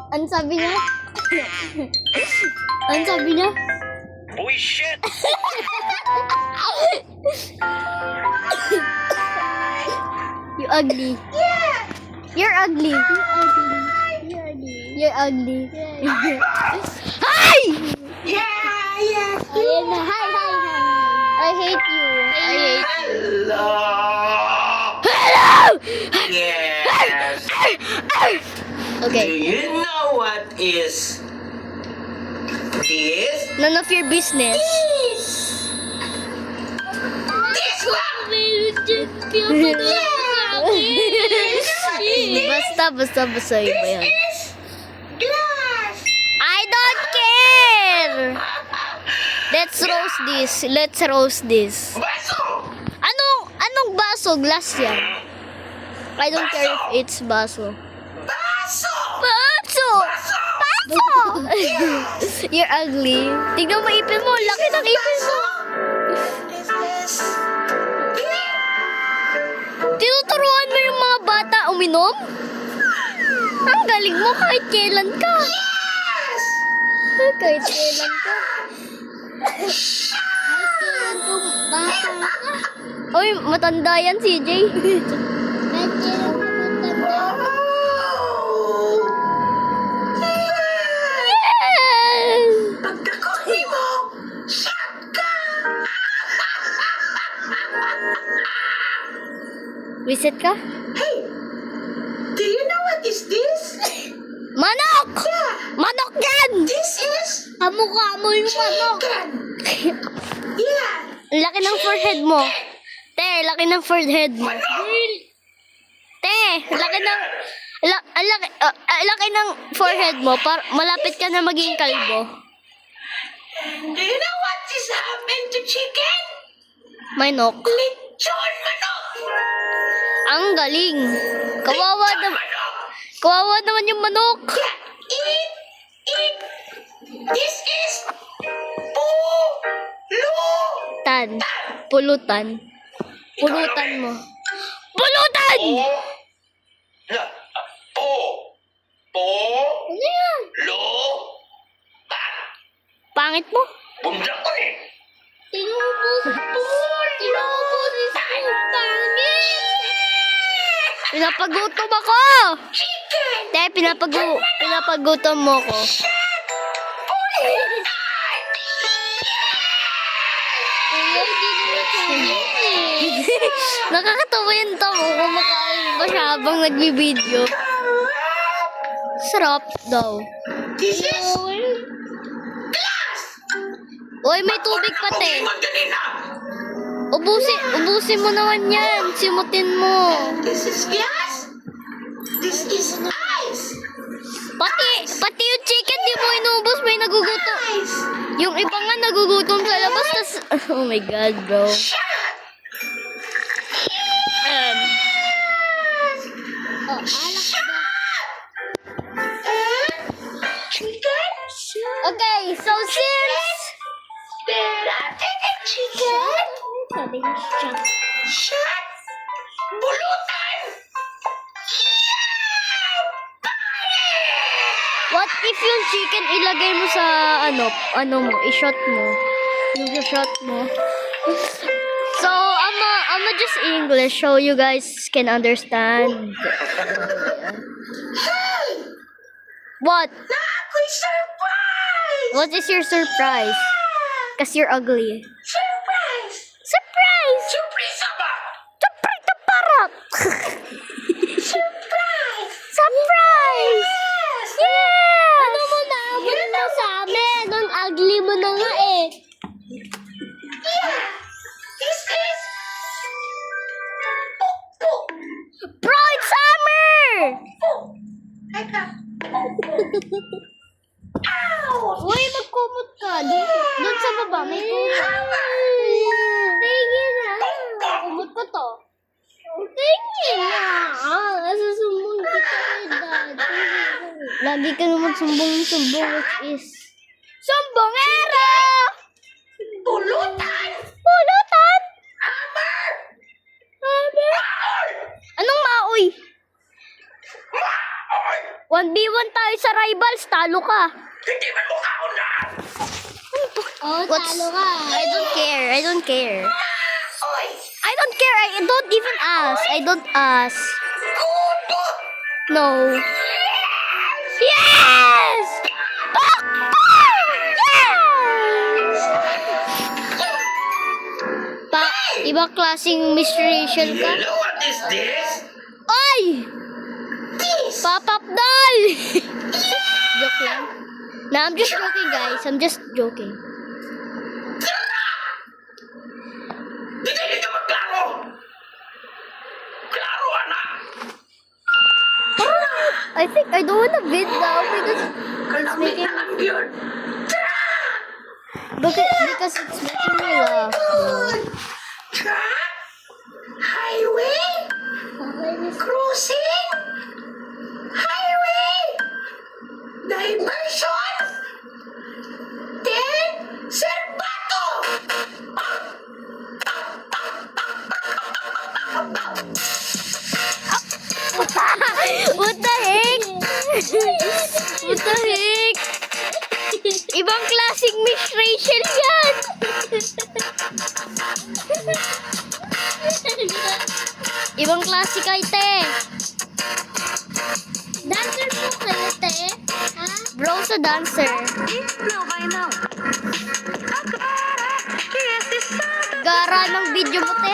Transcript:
Ano sabi niya? Ano sabi niya? Boy, shit! You ugly. Yeah. You're ugly. You're ugly. Hi! Yeah. Ayan na. Hi. I hate you. Hello! Hello! Yes! Do Okay. you know what is this? None of your business. This one! Basta iba yan. Glass. I don't care! Let's roast this. Baso! Anong baso? Glass yan. I don't care if it's baso. Baso! Baso! Baso! You're ugly. Tignan mo ipin mo. Laki ng ipin mo. This is. Tinuturuan mo yung mga bata uminom? Ang galing mo kahit kailan ka. Yes. Kahit kailan ka. Kahit kailan ka bata ka. Uy, matanda yan, CJ. Kahit kailan ka matanda. Yes! Pagkakuhi mo, shot ka. Reset ka? Hey, do you know what is this? Manok! Yeah, Manok yan! this is Kamukha mo yung manok. chicken. Yeah. Ang laki ng forehead mo. Te, laki ng forehead mo. Te, laki ng... laki ng forehead mo. Malapit ka na maging kalbo. Do you know what is happened to chicken? Manok. Lechon manok. Ang galing. Kawawa naman yung manok. Yeah, eat. This is Pulutan. Pulutan mo. Pulutan! Ano yan? Pangit mo? Bumdak ko eh! Tinubos pangit. Pinapagutom ako. chicken. Te, pinapagutom mo ko. Nakakatawa yung tao kumakain ba siya habang nagbibideo. Sarap daw. This is Uy, may tubig pa, te. Magdalena! Ubusin mo naman yan. Simutin mo. This is glass. This is ice. Pati yung chicken, di mo inubos, may nagugutom. Ice. Yung iba nga nagugutom sa labas, tas... Oh my God, bro. Shot. Chicken. Okay, so since... Chicken. Shot. Bulutan. What if yung chicken ilagay mo sa ano mo, i-shot mo. Yung shot mo. So, I'm just English so you guys can understand. What? Ako'y surprise. What is your surprise? Cause you're ugly. Surprise. Surprise! Surprise ba? Surprise the parrot! Surprise. Surprise! Yes. Yeah! Ano mo na? Ano mo sa amin? Ang ugly mo na nga eh. Yeah. This is Puk. Bro, it's summer! Teka. Ow. Uy, magkumot ka. Doon sa baba, may kumot. Tingin na. Kumot ko to. Tingin na. Nasusumbong kita kay Daddy. Lagi ka naman sumbong, which is... Sumbongero! Bulutan. Pulutan! Hammer. Anong maoy? 1v1 tayo sa rivals, talo ka. Hindi man mukha ko na. Oh, What's- talo ka. I don't care. I don't care. Oy! I don't care. I don't even ask. I don't ask. Kuto! No. Yes! Yes! Ibang klaseng Mystery Shell You ka? know what is this? Ay! This! Pop-up doll! Joke lang. No, I'm just joking, guys. I'm just joking. Hindi ka magklaro! Klaro, anak! I think I don't wanna bid now because Kalamit na lang yun! because it's making me laugh. Truck? Highway? Cruising? Highway? Diversion? Then, Serbato! What the heck? What the heck? Ibang klaseng Miss Rachel yan! Ibang klase kay te. Dancer po kayo, te. Ha? Bro sa dancer. Gara ng video mo te.